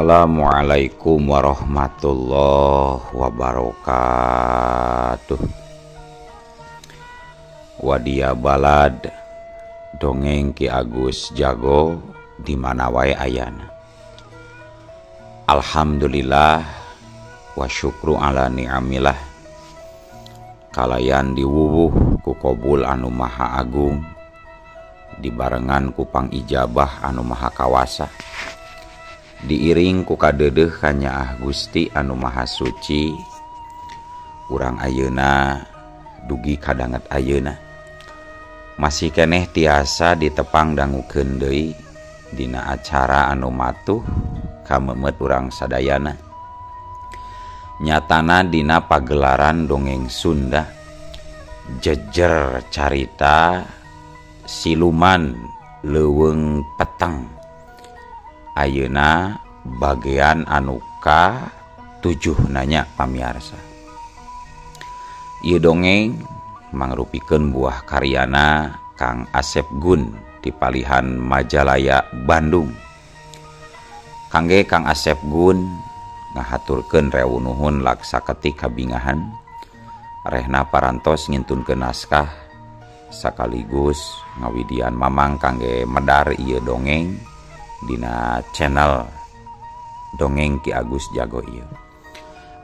Assalamualaikum warahmatullahi wabarakatuh. Wadia balad dongeng Ki Agus Jago di mana wae ayana. Alhamdulillah wa syukru ala ni'amillah. Kalayan diwuwuh ku Qobul anu maha agung, dibarengan ku pangijabah anu maha kawasa, diiring ku kadeudeuh kanyaah Gusti anu maha suci. Urang ayeuna dugi kadanget ayeuna masih keneh tiasa ditepang dangukeun deui dina acara anu matuh kamemet urang sadayana. Nyatana dina pagelaran dongeng Sunda jejer carita siluman leuweung peteng. Ayeuna bagian anu ka-7 nanya pamiarsa. Ieu dongeng mangrupikeun buah karyana Kang Asep Gun di Palihan Majalaya Bandung. Kangge Kang Asep Gun ngahaturkeun rewu nuhun laksaketi kabingahan rehna parantos ngintunkeun naskah sakaligus ngawidian mamang kangge medar ieu dongeng dina channel dongeng Ki Agus Jago ieu.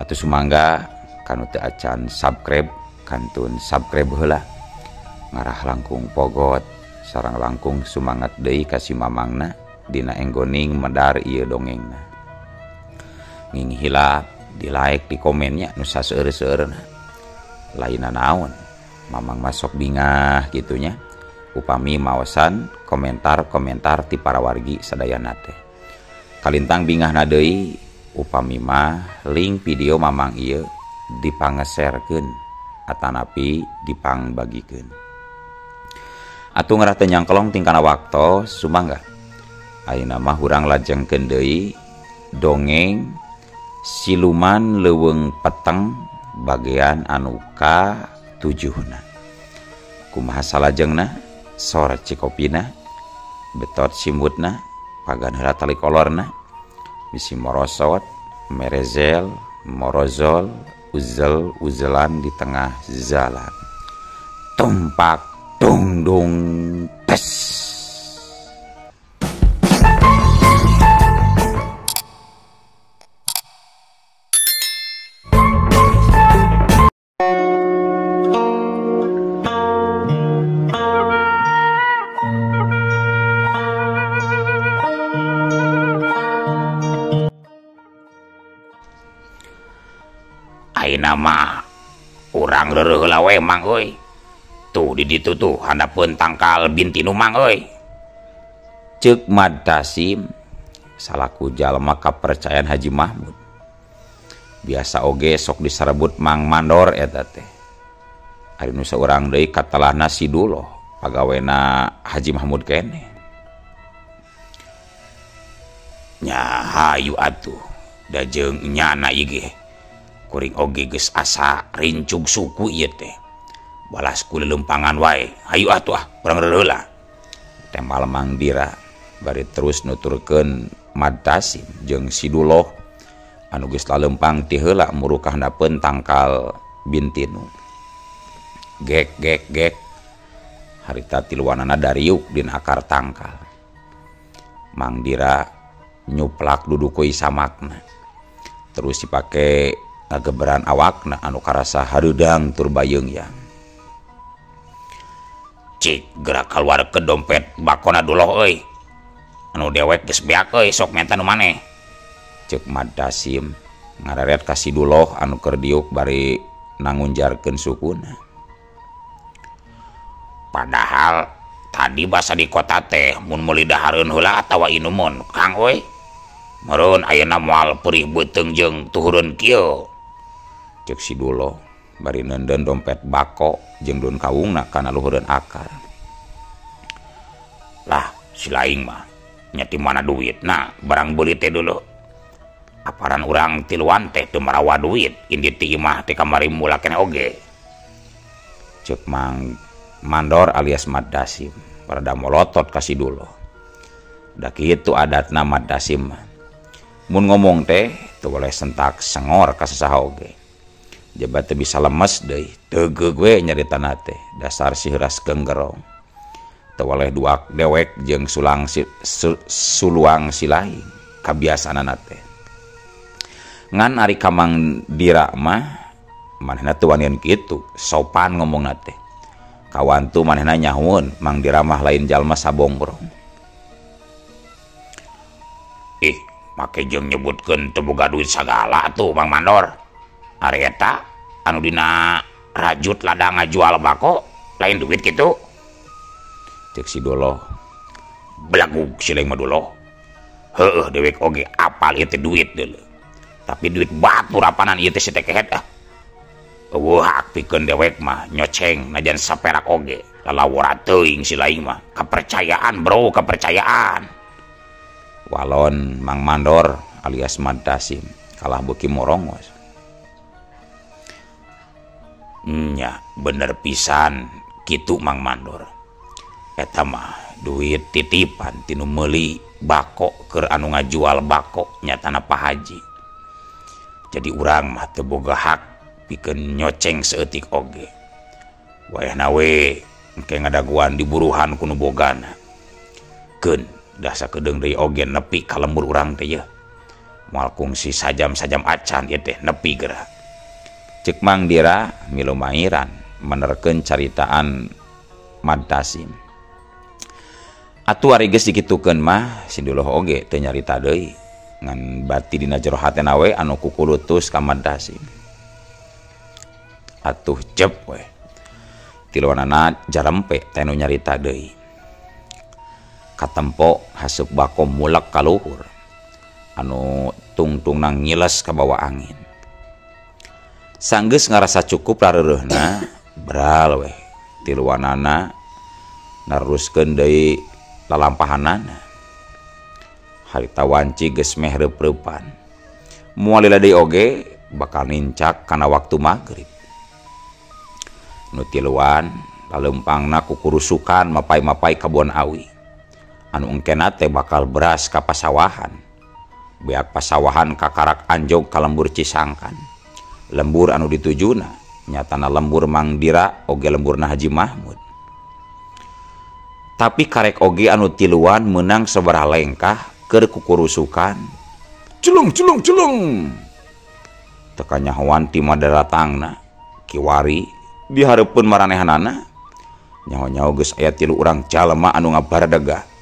Atuh sumangga kanu teu acan subscribe kantun subscribe heula, ngarah langkung pogot sareng langkung sumanget deui ka si mamangna dina enggoning medar ieu dongengna. Nging hilap di like di komennya nu saseueur-seueurna lainna naon mamang masok bingah gitunya upami maosan komentar-komentar ti para wargi sadayana teh. Kalintang bingahna deui upami mah link video mamang ieu dipangeserkeun atanapi dipangbagikeun. Atuh ngarah teu nyangkelong tingkana waktu sumangga ayeuna mah urang lajengkeun deui dongeng siluman leuweung peteng bagian anu ka-7. Kumaha salajengna sor cikopina betot simutna pagan heula tali kolorna bisi morosot merezel morozol uzel uzelan di tengah zalan tumpak dung dung tes. Ayeuna mah urang reureuh heula we mang euy. Tuh di ditu tuh handapeun tangkal bintinu mang euy. Ceuk Mad Tasim salaku jalma kapercayaan Haji Mahmud. Biasa oge sok disarebut Mang Mandor eta teh. Ari nu saurang deui katelahna Siduloh pagawena Haji Mahmud keneh. Nya hayu atuh da jeung nyana ieu ge. Kuring oge geus asa rincug suku ieu teh. Balas ku lelempangan wae. Hayu atuh urang reureuh heula. Temal Mang Dira bari terus nuturkeun Mad Tasim jeung Siduloh anu geus lalempang ti heula murukah handapeun tangkal bintinu. Gek gek gek. Harita tiluanana dariuk dina akar tangkal. Mang Dira nyuplak duduk ku samakna. Terus dipake ngageberan awakna anu karasa hareudang tur bayeung ya. Cik gerak kaluar ke dompet bakona Duloh euy. Anu dewek geus beak euy sok menta nu maneh. Ceuk Mad Tasim ngareret ka Siduloh anu keur diuk bari nangunjarkeun sukuna. Padahal tadi basa di kota teh mun meuli dahareun heula atawa inumun Kang euy. Meureun ayeuna moal perih beuteung jeung tuhureun kieu. Ceuk Siduloh bari neundeun dompet bako jeung daun kawungna kana luhureun akar. Lah si laing mah nya ti mana duitna barang beuli teh dulu. Aparan urang tiluan teh teu marawa duit indi ti imah ti kamari mula keneh oge. Ceuk Mang Mandor alias Mad Tasim rada molotot ka Siduloh. Da kitu adatna Mad Tasim. mun ngomong teh teu boleh sentak sengor ka sasaha oge. Jabat teu bisa lemes deui, teu gue nyaritana teh, dasar si heuras genggerong. Teu boleh duak dewek jeung suluang silaing, kabiasaanana teh. Ngan ari ka Mang Dira mah manehna teu wanian kitu, sopan ngomongna teh. Kawantu manehna nyahueun, Mang Dira mah lain jalma sabongkrong. Make jeung nyebutkeun teu boga duit sagala tuh Mang Mandor. Ari eta anu dina rajut ladang ngajual bako lain duit kitu. Cek si Dolo. Belagug si Leng mah Dolo. Heueuh dewek oge apal ieu teh duit deuleu. Tapi duit batur apanan ieu teh setekehet ah. Eueuh pikeun dewek mah nyoceng najan saperak oge. Lalawora teuing si laing mah. Kepercayaan bro, kepercayaan. Walon Mang Mandor alias Mad Dasim kalah beuki morongos. Nya bener pisan kitu Mang Mandor. Eta mah duit titipan tinu meuli bako keur anu ngajual bako nyatana Pak Haji. Jadi urang mah teu boga hak pikeun nyoceng saeutik oge. Wayahna we engke ngadaguan diburuhan ku nu bogana. Keun dasa kedeung deui oge nepi ka lembur urang teh yeuh. Moal kungsi sajam-sajam acan ieu teh nepi geura. Ceuk Mang Dira milu mairan menerkeun caritaan Mad Dasim. Atuh ari geus dikitukeun mah si Duluh oge teu nyarita deui ngan bati dina jero hatena we anu kukulutus ka Mad Dasim. Atuh cep we. Tiluanana jarempe teh nu nyarita deui. Katempo haseup bako mulek ka luhur anu tungtung nang ngiles ka bawah angin. Sanggeus ngarasa cukup rareureuhna beral we tiluanana naruskeun deui lalampahanana. Harita wanci geus meh reup-reupan. Moal lila deui oge bakal nincak kana waktu magrib. Nu tiluan laleumpangna kukurusukan mapai-mapai kebon awi. Anu engkena teh bakal beras ka pasawahan. Beak pasawahan kakarak anjog ka lembur Cisangkan. Lembur anu ditujuna nyatana lembur Mang Dira oge lemburna Haji Mahmud. Tapi karek oge anu tiluan meunang sabaraha lengkah keur kukurusukan. Culung. Teka nyahoan ti madaratangna kiwari dihareupeun maranehanana. Nyaho-nyaho geus aya 3 urang jalma anu ngabaradegah.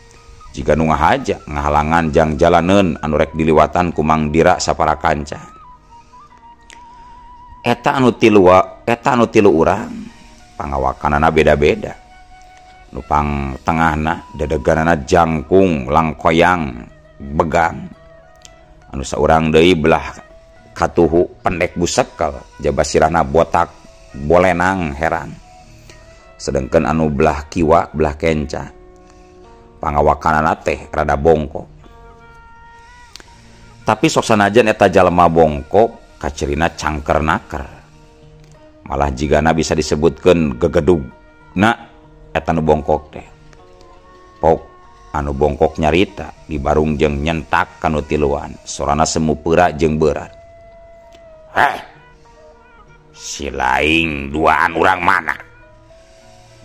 Jika nu ngahaja ngahalangan jang jalaneun anu rek diliwatan ku Mang Dira sapara kanca. Eta anu tilu urang pangawakanana beda-beda. Nu pang tengahna dadeganana jangkung langkoyang begang. Anu saurang deui belah katuhu pendek busekel jabasirana botak bolenang heran. Sedengkeun anu belah kiwa belah kenca pangawakanana teh rada bongkok. Tapi sok sanajan eta jalma bongkok kacerina cangker naker. Malah jigana bisa disebutkeun gegedugna eta nu bongkok teh. Pok anu bongkok nyarita dibarung jeung nyentak kanu tiluan, sorana semu peura jeung berat. Si laing duaan urang mana?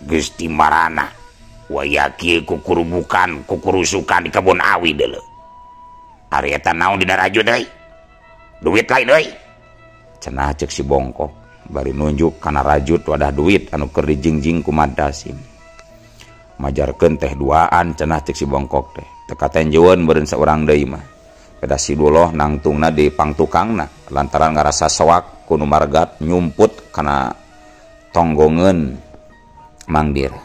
Geus ti marana. Wayaki kukurusukan di kebun awi deuleu. Ari eta naon dina rajut deui? Duit lain deui. Cenah ceuk si bongkok bari nunjuk kana rajut wadah duit anu keur dijingjing ku Mad Dasim. Majarkeun teh duaan cenah ceuk si bongkok teh. Teka tenjeueun beureun saurang deui mah. Pada si Duluh nangtungna di pangtukangna lantaran ngarasa soak ku nu margat nyumput kana tonggongeun Mang Dira.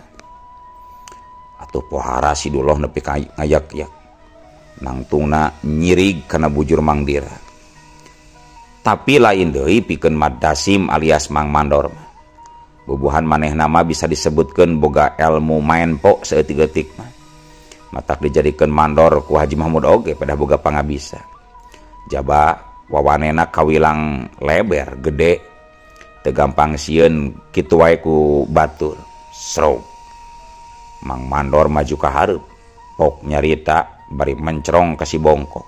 Atuh pohara si Duluh nepi ka ngayak-yak. Nangtungna nyirig kana bujur Mang Dira. Tapi lain deui pikeun Mad Dasim alias Mang Mandor. Bubuhan manehna mah bisa disebutkeun boga ilmu main pok saeutik-eutik mah. Matak dijadikeun mandor ku Haji Mahmud oge pada boga pangabisa. Jaba wawanena kawilang leber gede teu gampang sieun kitu wae ku batur. Srog. Mang Mandor maju ka hareup, pok nyarita bari mencrong ka si bongkok.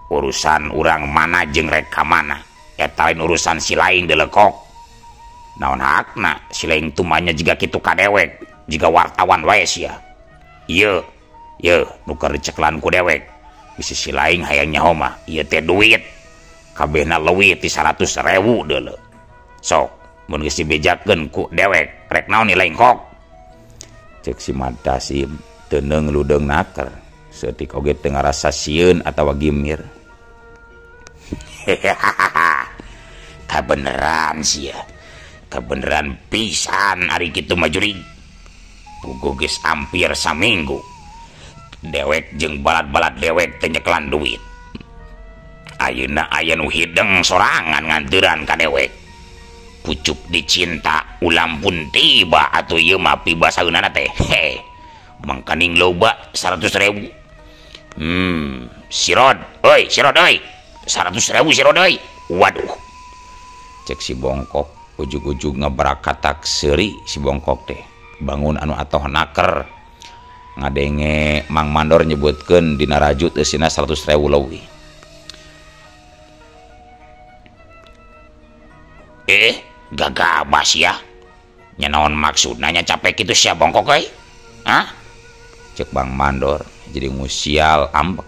urusan urang mana jeung rek ka mana eta lain urusan si laing delekok naon hakna si laing tumanya jiga kitu ka dewek jiga wartawan wae sia ieu nu keur diceklan ku dewek bisi si laing hayang nyaho mah ieu teh duit kabehna leuwih ti 100.000 deuleu sok mun geus dibejakeun ku dewek rek naon ni laing kok cek si Matasim teuneng ludeung naker seutik oge teu ngarasa sieun atawa gimir kabeneran sia kabeneran pisan ari kitu mah jurig puguh geus hampir saminggu dewek jeung balad-balad dewek teu nyeklan duit ayeuna aya nu hideng sorangan nganteuran ka dewek pucuk dicinta ulam pun tiba atuh ieu mah pibasaeunana teh mangkaning loba 100.000 sirod euy 100.000 sirod euy waduh cek si bongkok ujug-ujug ngabrakatak seuri si bongkok teh bangun anu atoh naker ngadenge Mang Mandor nyebutkeun dina rajut eusina 100.000 leuwih gagabas ya nya naon maksudna nya capek kitu sia bongkok euy cek Bang Mandor jadi ngusial ambek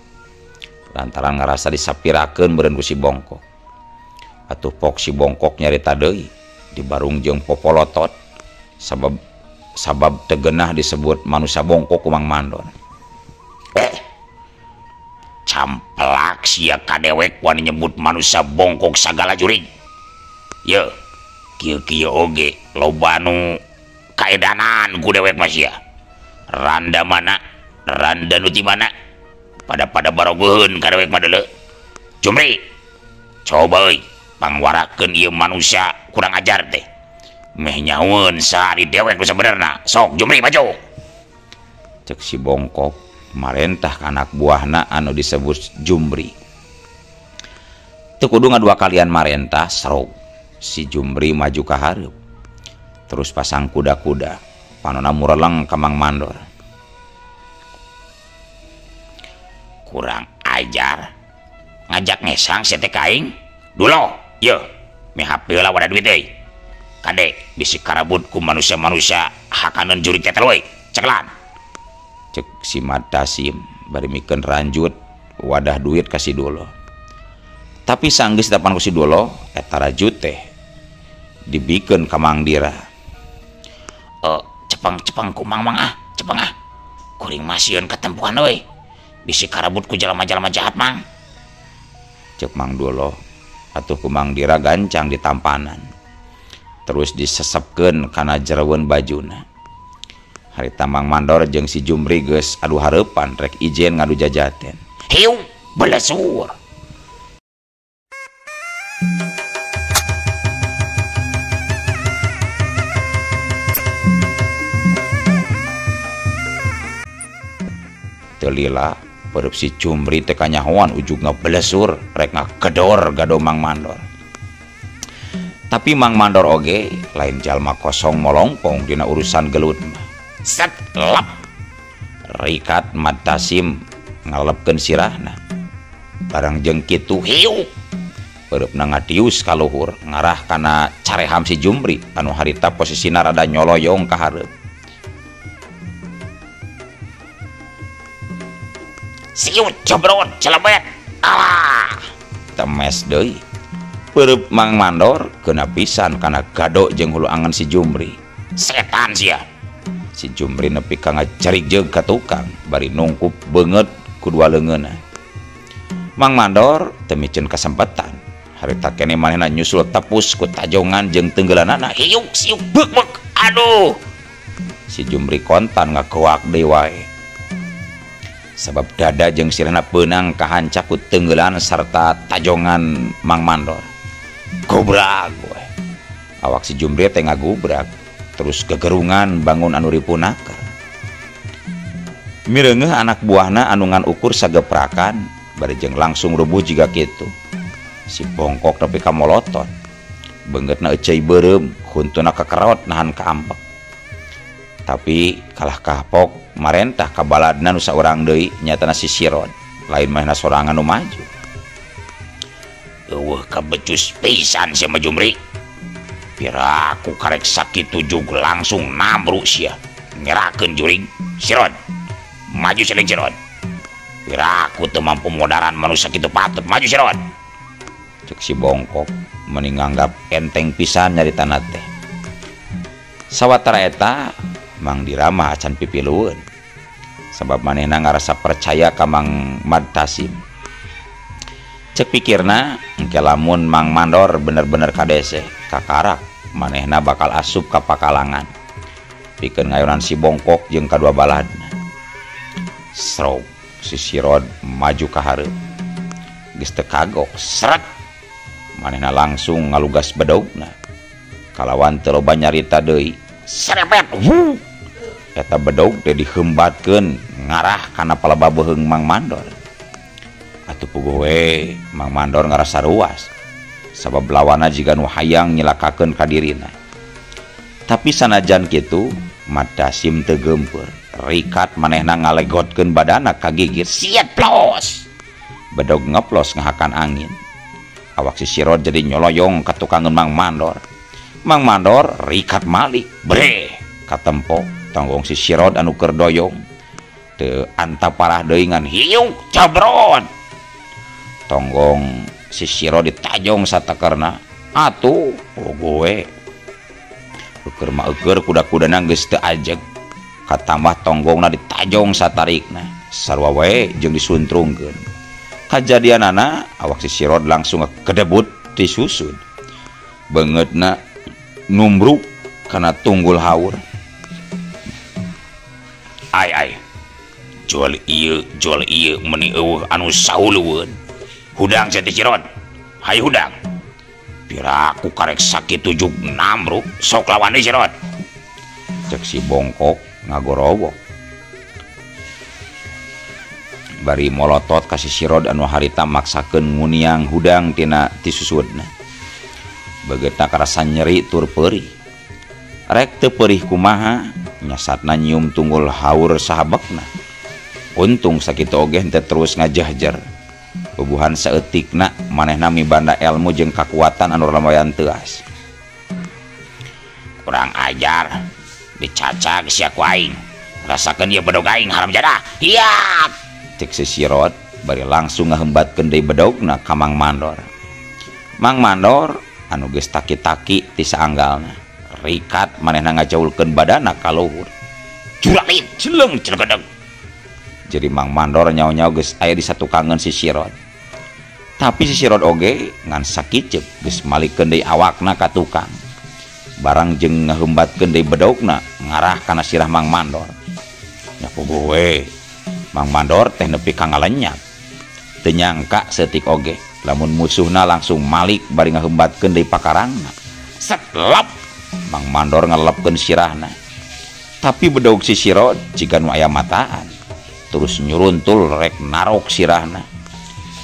lantaran ngerasa disapirakeun meureun ku si bongkok atuh pok si bongkok nyarita deui di barung jeung popolotot sabab teu geunah disebut manusia bongkok ku Mang Mandor camplak sia kadewek wani nyebut manusia bongkok sagala jurig ye kieu oge loba nu kaedanan ku dewek mah sia randa mana randa nu ti mana pada barogoheun ka dewek mah deuleu Jumri coba euy pangwarakeun ieu manusia kurang ajar teh meh nyaweun sari dewek nu sabenerna sok Jumri maju cek si bongkok marentah ka anak buahna anu disebut Jumri teu kudu ngadua kalian marentah sarog si Jumri maju ka hareup terus pasang kuda-kuda panonna mureleng ka Mang Mandor kurang ajar ngajak ngesang si teh kaing dulo ye me HP lah wadah duit euy kade bisi karabut ku manusia-manusia hakaneun juri teh euy ceklan cek si Matasim bari mikeun ranjut wadah duit ka si dulo tapi sanggeus dapan ku si dulo eta rajut teh dibikeun ka Mang Dira cepeng ku mang cepeng kuring masieun katempuan euy bisi karabut ku jalma-jalma jahat mang cek Mang Dulo atuh ku Mang Dira gancang di tampanan terus disesepkeun kana jereweun bajuna harita Mang Mandor jeung si Jumri geus adu hareupan rek ijen ngadu jajaten hiu belesur telila pereup si Jumri teh kanyahoan ujug ngabelesur rek ngagedor gado Mang Mandor tapi Mang Mandor oge lain jalma kosong molongpong dina urusan gelut set lap rikat Matasim ngalepkeun sirahna barang jeung kitu hiu pereupna ngatius ka luhur ngarah kana careham si Jumri anu harita posisina rada nyoloyong ka hareup siut cobrot celebet alah temes deui pereup Mang Mandor keuna pisan kana gado jeung hulu angan si Jumri setan sia si Jumri nepi ka ngajarig jeung ka tukang bari nungkup beungeut ku dua leungeunna Mang Mandor teu micen kasempetan harita keneh manehna nyusul tepus ku tajongan jeung teunggelanana hiuk siuk beuk aduh si Jumri kontan ngakoak deui wae sabab dada jeung sirena peunang kahancap ku teunggelan sarta tajongan Mang Mandor gobrak we awak si Jumri teh ngagubrak terus gegerungan bangun anu ripunaker mireungeuh anak buahna anu ngan ukur sageprakan bari jeung langsung rubuh jiga kitu si bongkok nepi ka molotot beungeutna ecei beureum huntuna kakerot nahan kaampek tapi kalah kapok marentah ka baladna nu saurang deui nyatana si Sirod lain manehna sorangan nu maju kabecus pisan si Majumri. Piraku karek sakit tujug langsung namru sia ngerakeun juring Sirod. Maju seling Sirod. Piraku teu mampu modaran manusia kitu patut maju Sirod. Cek si Bongkok meninganggap enteng pisan nyaritana teh. Sawatara eta Mang Dira mah acan pipilueun. Sabab manehna ngarasa percaya ka Mang Mad Tasim. Cek pikirna engke lamun Mang Mandor bener-bener kadese kakarak manehna bakal asup ka pakalangan pikeun ngayonan si Bongkok jeung kadua baladna. Srog si Sirod maju ka hareup geus teu kagok seret manehna langsung ngalugas bedogna kalawan teu loba nyarita deui serepet eta bedog teh dihembatkeun ngarah kana paleba beuheung Mang Mandor. Atuh puguh we Mang Mandor ngarasa ruas sabab lawana jiga nu hayang nyelakakeun ka dirina. Tapi sanajan kitu Mad Tasim teu geumpeur, rikat manehna ngalegotkeun badana ka gigir siet plos. Bedog ngeplos ngahakan angin. Awak si Sirod jadi nyoloyong ka tukangeun Mang Mandor. Mang Mandor rikat malik bre katempo tonggong si Sirod anu keur doyong teu anta parah deui ngan hiung cabrot. Tonggong si Sirod ditajong satakerna atuh gue eukeur mah eukeur kuda-kudana geus teu ajeg katambah tonggongna ditajong satarikna sarua wae jeung disuntrungkeun. Kajadianana awak si Sirod langsung kedebut disusud beungeutna numbruk kana tunggul haur. Ai jual ieu meuni eueuh anu saulueun hudang cete Sirod. Hayu hudang. Piraku karek sakit tujug namruk sok lawan deui Sirod. Cek si Bongkok ngagorowok. Bari molotot ka si Sirod anu harita maksakeun nguniang hudang tina tisusudna. Begeutna karasa nyeri tur peurih. Rek teu peurih kumaha nyasatna nyium tunggul haur sahabekna. Untung sakitu oge henteu terus ngajahjer. Bubuhan saeutikna manehna mibanda ilmu jeung kakuatan anu lumayan teuas. Kurang ajar dicacak sia ku aing. Rasakeun ieu bedog aing haram jadah. Hiat. Cek si Sirod bari langsung ngahembatkeun deui bedogna ka Mang Mandor. Mang Mandor anu geus taki-taki ti saanggalna. Rikat manehna ngajaulkeun badana ka luhur. Juralit jeleng cenegedeg. Jadi Mang Mandor nyaho-nyaho geus aya di satukangeun si Sirod. Tapi si Sirod oge ngan sakicep geus malikeun deui awakna ka tukang. Barang jeung ngahembatkeun deui bedogna ngarah kana sirah Mang Mandor. Nya puguh we Mang Mandor teh nepi ka ngalenyap. Teu nyangka seutik oge lamun musuhna langsung malik bari ngahembatkeun deui pakarangna. Setlep Mang Mandor ngalepkeun sirahna. Tapi bedog si Sirod jiga nu aya mataan. Terus nyuruntul rek narok sirahna.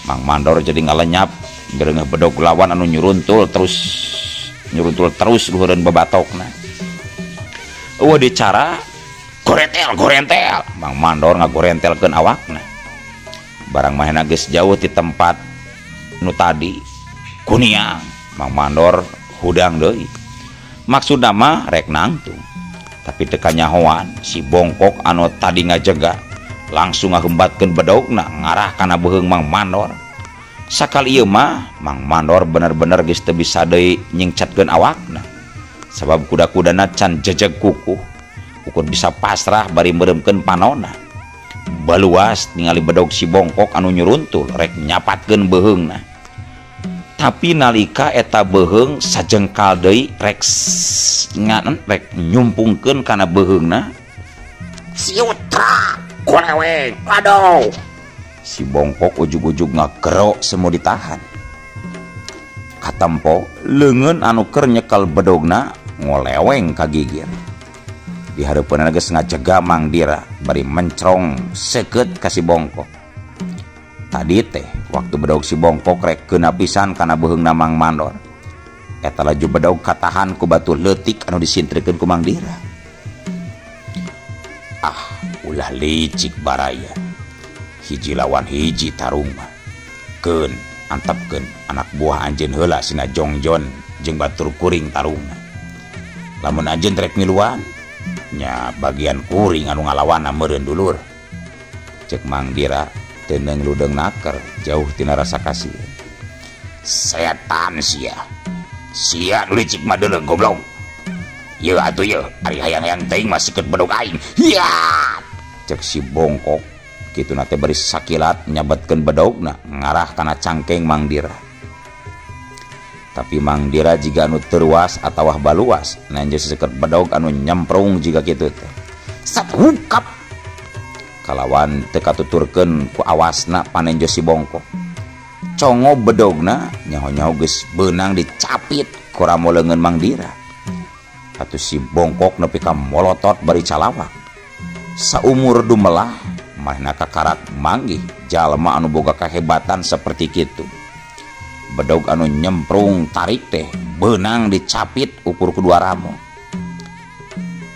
Mang Mandor jadi ngalenyap ngereungeuh bedog lawan anu nyuruntul terus luhureun babatokna. Eueuh dicara gorentel Mang Mandor ngagorentelkeun awakna. Barang mahena geus jauh ti tempat nu tadi kuniang Mang Mandor hudang deui. Maksudna mah rek nangtung. Tapi teu kanyahoan si Bongkok anu tadi ngajega langsung ngahembatkeun bedogna ngarah kana beuheung Mang Mandor. Sakali ieu mah Mang Mandor bener-bener geus teu bisa deui nyingcatkeun awakna. Sabab kuda-kudana can jejeg kukuh. Ukur bisa pasrah bari meuremkeun panonna. Baluas ningali bedog si Bongkok anu nyuruntul rek nyapatkeun beuheungna. Tapi nalika eta beuheung sajengkal deui rek nyumpungkeun kana beuheungna. Siutra kuleweng, aduh. Si Bongkok ujug-ujug ngagero semu ditahan. Katempo leungeun anu keur nyekel bedogna ngoleweng ka gigir. Di hareupeunna geus ngajega Mang Dira bari mencrong seukeut ka si Bongkok. Tadi teh waktu bedog si Bongkok rek keuna pisan kana beuheungna Mang Mandor. Eta laju bedog katahan ku batu leutik anu disintrikeun ku Mang Dira. Ulah licik baraya. Hiji lawan hiji tarung mah. Keun antepkeun anak buah anjeun heula sina Jongjon jeung batur kuring tarungna. Lamun anjeun rek miluan nya bagian kuring anu ngalawanna meureun dulur. Cek Mang Dira teu ludeng naker jauh tina rasa kasih. Setan sia nu licik mah deuleu goblok. Ieu atuh ieu ari hayang-hayang teuing mah sikeut bedog aing. Ya cek si bongkok kituna teh bari sakilat nyabetkeun bedogna ngarah kana cangkeng Mang Dira. Tapi Mang Dira jiga anu teuruas atawah baluas nanjeu seseukeut bedog anu nyemprung jiga kitu teh. Satungkap kalawan teu katuturkeun ku awasna panenjo si bongkok. Congo bedogna nyaho-nyaho geus beunang dicapit ku ramoleungeun Mang Dira. Atuh si bongkok nepi ka molotot bari calawak. Saumur dumelah manehna kakarak manggih jalma anu boga kahebatan saperti kitu. Bedog anu nyemprung tarik teh beunang dicapit ukur kedua ramo.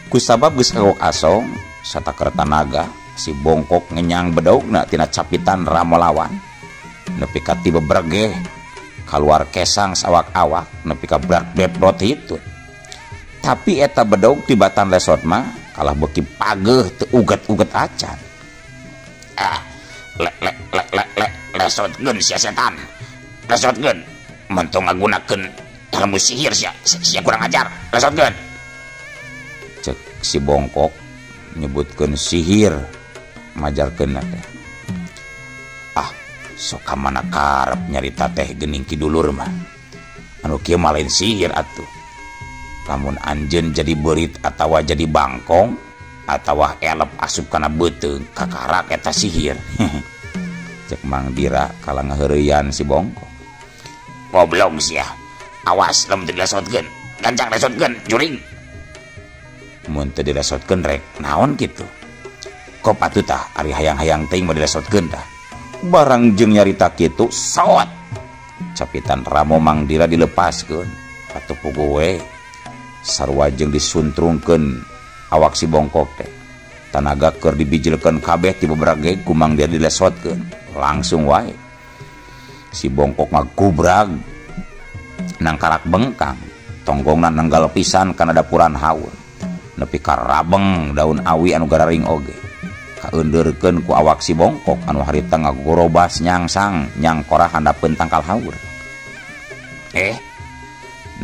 Kusabab geus kagok asong satakeur tanaga si bongkok ngenyang bedogna tina capitan ramo lawan. Nepi ka tiba bregeh kaluar kesang sawak-awak nepi ka brak-beprot hitut. Tapi eta bedog tibatan lesot mah kalah beuki pageuh teu uget-uget acan. Lesotkeun sia setan. Lesotkeun mentong ngagunakeun ilmu sihir sia kurang ajar. Lesotkeun. Cek si bongkok nyebutkeun sihir majarkeun teh. Sok ka mana karep nyarita teh geuning kidulur mah. Anu kieu mah lain sihir atuh. Lamun anjeun jadi beurit atawa jadi bangkong atawa elep asup kana beuteung kakarak eta sihir. Cek Mang Dira kala ngaheureuyan si bongkok. Goblok sia. Awas lamun teu dilesotkeun. Gancang lesotkeun juring. Mun teu dilesotkeun rek naon kitu? Kop atuh tah ari hayang-hayang teuing mah dilesotkeun tah. Barang jeung nyarita kitu sawat capitan ramo Mang Dira dilepaskeun atuh puguh we sarua jeung disuntrungkeun awak si bongkok teh. Tanaga keur dibijilkeun kabeh ti beberage ku Mang Dira dilesotkeun langsung wae si bongkok mah gubrag nangkarak bengkang tonggongna nanggal pisan kana dapuran haur nepi ka rabeng daun awi anu gararing oge. Kaeundeurkeun ku awak si bongkok anu harita ngagorobas nyangsang nyangkora handapeun tangkal haur.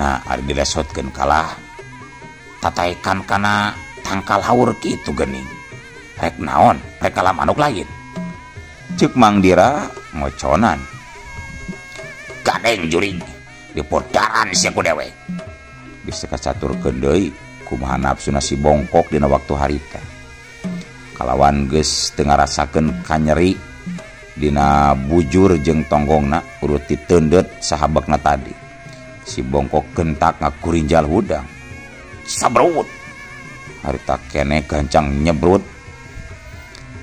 Nah ari dilesotkeun kalah tataekan kana tangkal haur kitu geuning. Rek naon? Rek kalah manuk lain. Ceuk Mang Dira ngoconan. Gadeng juring dipodaran sia ku dewe. Bisa kacaturkeun deui kumaha nafsuna si bongkok dina waktu harita. Kalawan geus teu ngarasakeun kanyeri dina bujur jeung tonggongna urut diteundeut sahabakna tadi. Si bongkok gentak ngakurinjal hudang. Sabrut. Harita keneh gancang nyebrut.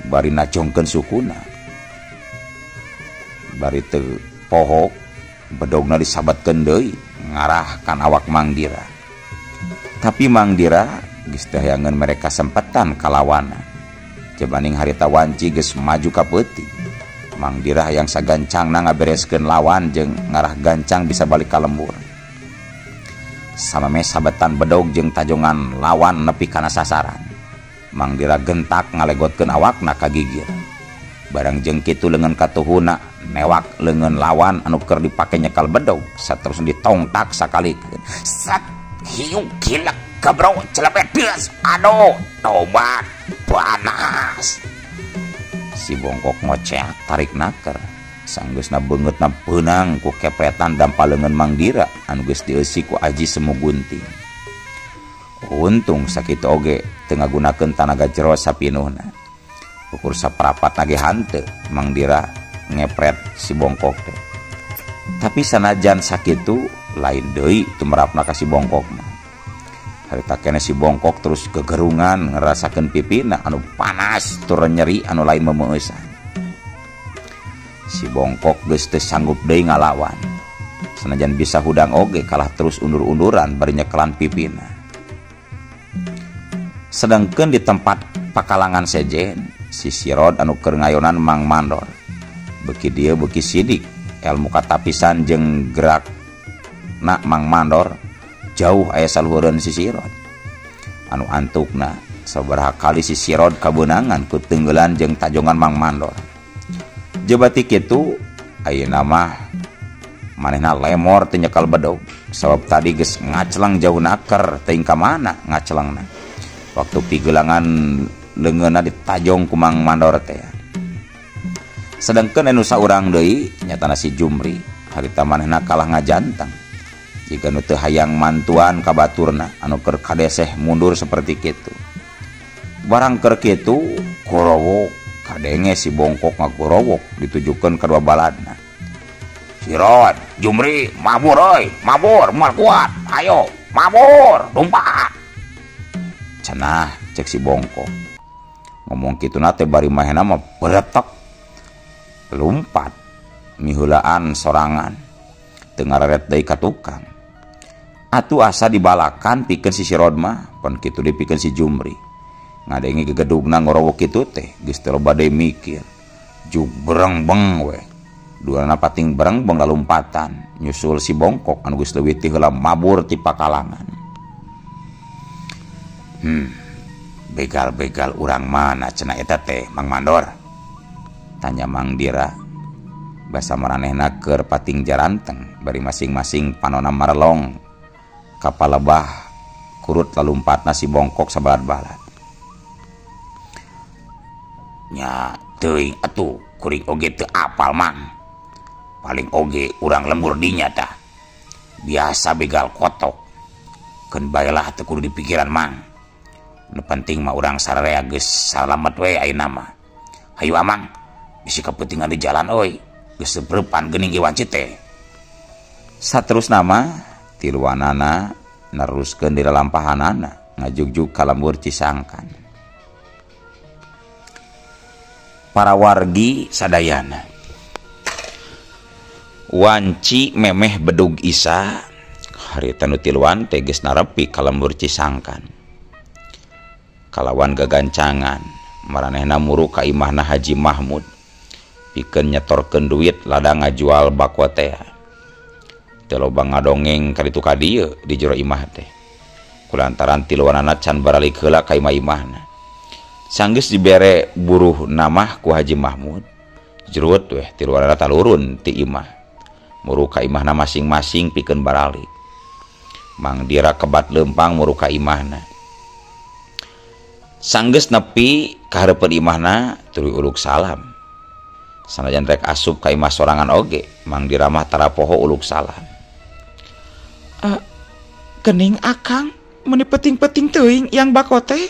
Bari najongkeun sukuna. Bari teu pohok bedogna disabatkeun deui ngarah kan awak Mang Dira. Tapi Mang Dira geus teu hayangeun mereka sempetan kalawana. Cebaning harita wanci geus maju ka peuting. Mang Dira yang sagancangna ngabereskeun lawan jeung ngarah gancang bisa balik ka lembur. Sameme sabetan bedog jeung tajongan lawan nepi kana sasaran. Mang Dira gentak ngalegotkeun awakna ka gigir. Barang jeung kitu leungeun katuhuna newak leungeun lawan anu keur dipake nyekal bedog saterus ditongtak sakalikeun. Sat hiu kilek kabro celepet deus. Aduh, tobat panas. Si bongkok ngoceh tarik naker sanggeusna beungeutna peunang ku kepretan dampaleungeun Mang Dira anu geus dieusi ku aji semu gunting. Untung sakitu oge teu ngagunakeun tanaga jero sapinuhna. Ukur saparapat nage hanteu Mang Dira ngepret si bongkok teh. Tapi sanajan sakitu lain deui tumrapna ka si bongkok mah. Harita keneh si bongkok terus gegerungan ngerasakeun pipina anu panas tur nyeri anu lain memeueusan. Si bongkok geus teu sanggup deui ngalawan. Sanajan bisa hudang oge kalah terus undur-unduran bari nyekelan pipina. Sedengkeun di tempat pakalangan sejen si Sirod anu keur ngayonan Mang Mandor. Beuki dieu beuki sidik ilmu katapisan jeung gerak nak Mang Mandor jauh aya saluhureun si Sirod. Anu antukna sabaraha kali si Sirod kabeunangan ku tenggelan jeung tajongan Mang Mandor. Jebati kitu ayeuna mah manehna lemor teu nyekal bedog sabab tadi geus ngaclang jauh naker teuing ka mana ngaclangna. Waktu pigelangan leungeunna ditajong ku Mang Mandor teh. Sedangkeun anu saurang deui nyatana si Jumri harita manehna kalah ngajantang. Jika nu teu hayang mantuan ka baturna anu keur kadeseh mundur seperti kitu. Barang keur kitu Korowo kadenge si bongkok ngagorowok ditujukeun ka dua baladna. Sirod, Jumri, mabur euy, mabur, moal kuat, ayo, mabur, lumpat. Cenah cek si bongkok. Ngomong kituna teh bari mahena mah beretek lumpat miheulaan sorangan teu ngareret deui ka tukang. Atuh asa dibalakan pikeun si Sirod mah pan kitu dipikeun si Jumri. Ngadengi gegedugna ngorowok kitu teh geus teu loba deui mikir. Juk berengbeng we. Duana pating berengbeng lalumpatan nyusul si bongkok anu geus leuwih ti heula mabur ti pakalangan. Begal-begal urang mana cenah eta teh Mang Mandor? Tanya Mang Dira. Basa maranehna keur pating jaranteng bari masing-masing panonna marelong kapal lebah kurut lalumpatna si bongkok sabalad-balad. Nya teuing atuh kuring oge teu apal Mang. Paling oge urang lembur dinya tah. Biasa begal kotok. Keun baelah teu kudu dipikiran Mang. Nu penting mah urang sararea geus salamet we ayeuna mah. Hayu Amang, bisi kapentingan di jalan euy. Geus sebreupan geuning iwanci teh. Saterusna mah tiluanana neruskeun di lalampahanana ngajugjug ka lembur Cisangkan. Para wargi sadayana wanci memeh bedug Isa harita nu tiluan teh geus narepi ka lembur Cisangkan. Kalawan gagancangan maranehna muru ka imahna Haji Mahmud pikeun nyetorkeun duit lada ngajual bako teh. Teu loba ngadongeng ka ditu ka dieu di jero imah teh. Kulantaran tiluanana can baralik heula ka imah-imahna. Sanggeus dibere buruh namah ku Haji Mahmud. Jeruet weh tiluanana talurun ti imah. Muru ka imahna masing-masing pikeun baralik. Mang Dira kebat leumpang muru ka imahna. Sanggeus nepi ka hareupeun imahna tuluy uluk salam. Sanajan rek asup ka imah sorangan oge, Mang Dira mah tara poho uluk salam. Geuning Akang, meuni peting-peting teuing yang bako teh?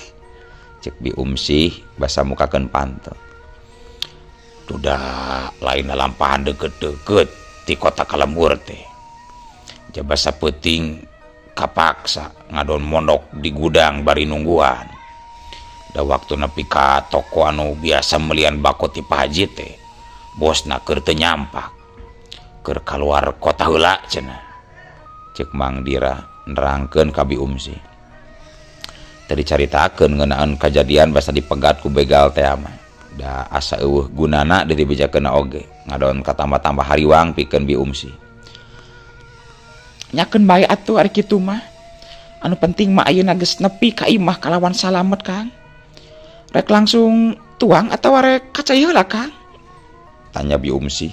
Cek Bi Umsih basa mukakeun pantel. Duda lain lalampahan deukeut-deukeut ti kota Kalembur teh. Jabasa peuting kapaksa ngadon mondok di gudang bari nungguan. Da waktu nepi ka toko anu biasa melian bako ti Pak Haji teh. Bosna keur teu nyampak. Keur kaluar kota heula cenah. Cek Mang Dira nerangkeun ka Bi Umsi. Tadi caritakeun ngeunaan kajadian basa dipegat ku begal teh mah. Da asa eueuh gunana deui dibejakeunna oge. Ngadon katambah-tambah hariwang pikeun Bi Umsi. Nyakeun bae atuh ari kitu mah. Anu penting mah ayeuna geus nepi ka imah kalawan salamet Kang. Rek langsung tuang atau rek kacai heula Kang? Tanya Bi Umsi.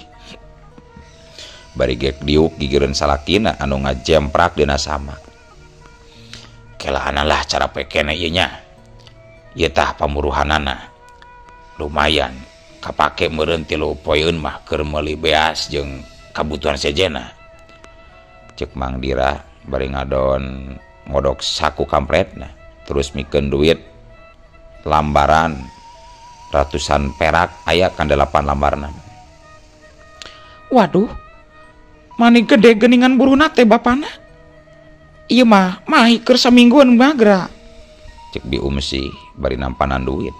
Bari gek diuk gigireun salakina anu ngajemprak dina samak. Kelaana lah cara pekena ieu nya. Ieu tah pamuruhanana. Lumayan kapake meureun 3 poeun mah keur meuli beas jeung kabutuhan sejena. Cek Mang Dira bari ngadon ngodok saku kampretna terus mikeun duit lambaran ratusan perak aya kan 8 lambarna. Waduh, mani gede geuningan buruhna teh bapana. Ieu mah mahi keur samingguan magra. Cek Bi Umsi bari nampanan duit.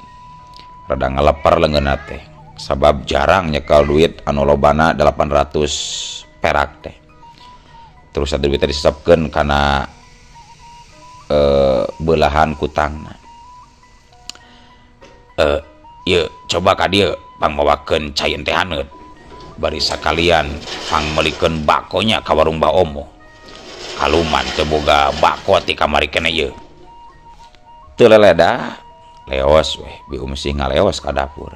Rada ngaleper leungeunna teh sabab jarang nyekel duit anu lobana 800 perak teh. Terus ada duit teh disesepkeun kana belahan kutangna. Ieu coba ka dieu pangmawakeun cayeun teh haneut. bari sakalian pangmelikeun bakonya ka warung Mbah Omo. Kaluman teu boga bako ti kamari keneh ieu. Teu leleda leos weh bium sih ngaleos ka dapur.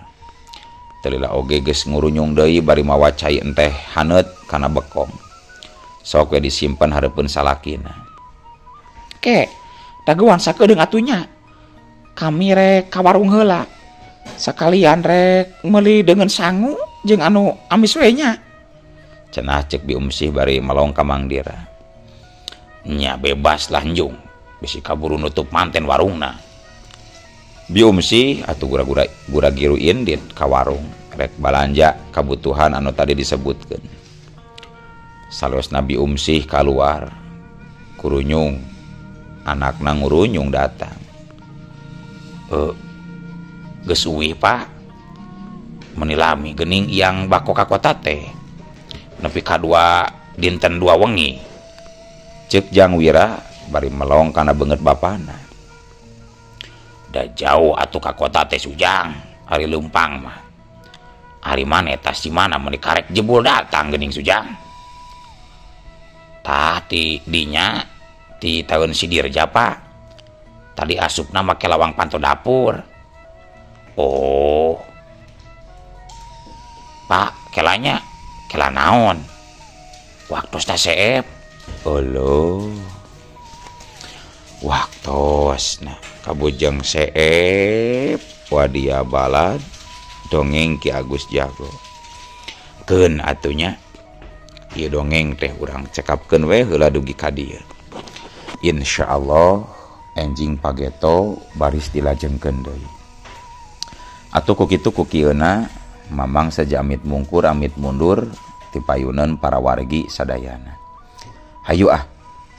Teu lila oge geus ngurunyung deui bari mawa cai enteh haneut kana bekom. Sok we disimpen hareupeun salakina. Ke, daguan sakedeung atunya. Kami rek ka warung heula. Sakalian rek meuli dengan sangu jeung anu amis we nya. Cenah ceuk bium sih bari malong ka Mang Dira. Nya bebas lah njung, bisi kaburu nutup manten warungna. Bium sih atuh gura giru indit ka warung rek balanja kabutuhan anu tadi disebutkeun. Salosna bium sih kaluar, kurunyung anakna ngurunyung datang. Geus uwih Pak, menilami geuning yang bako ka kota teh nepi kadua dinten 2 wengi. Ceuk Jang Wira bari melong kana beungeut bapana. Da jauh atuh ka kota teh Sujang, ari leumpang mah. Ari maneh tas si mana meuni karek jebul datang geuning Sujang. Tah ti dinya ti taeun si Dirja Pak. Tadi asupna make lawang panto dapur. Oh. Pak, kelanya kela naon? Waktosna seep. Olo. Waktosna kabujang seep wadia balad dongeng Ki Agus Jago. Keun atunya ieu dongeng teh urang cekapkeun we heula dugi ka dieu. Insyaallah enjing pageto baris dilajengkeun deui. Atuh ku kitu ku kieuna mamang saja amit mungkur amit mundur ti payuneun para wargi sadayana. Hayu ah.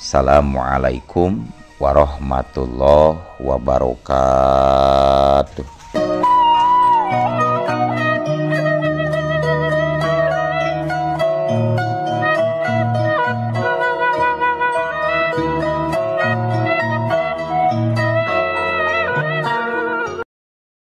Assalamualaikum warahmatullahi wabarakatuh.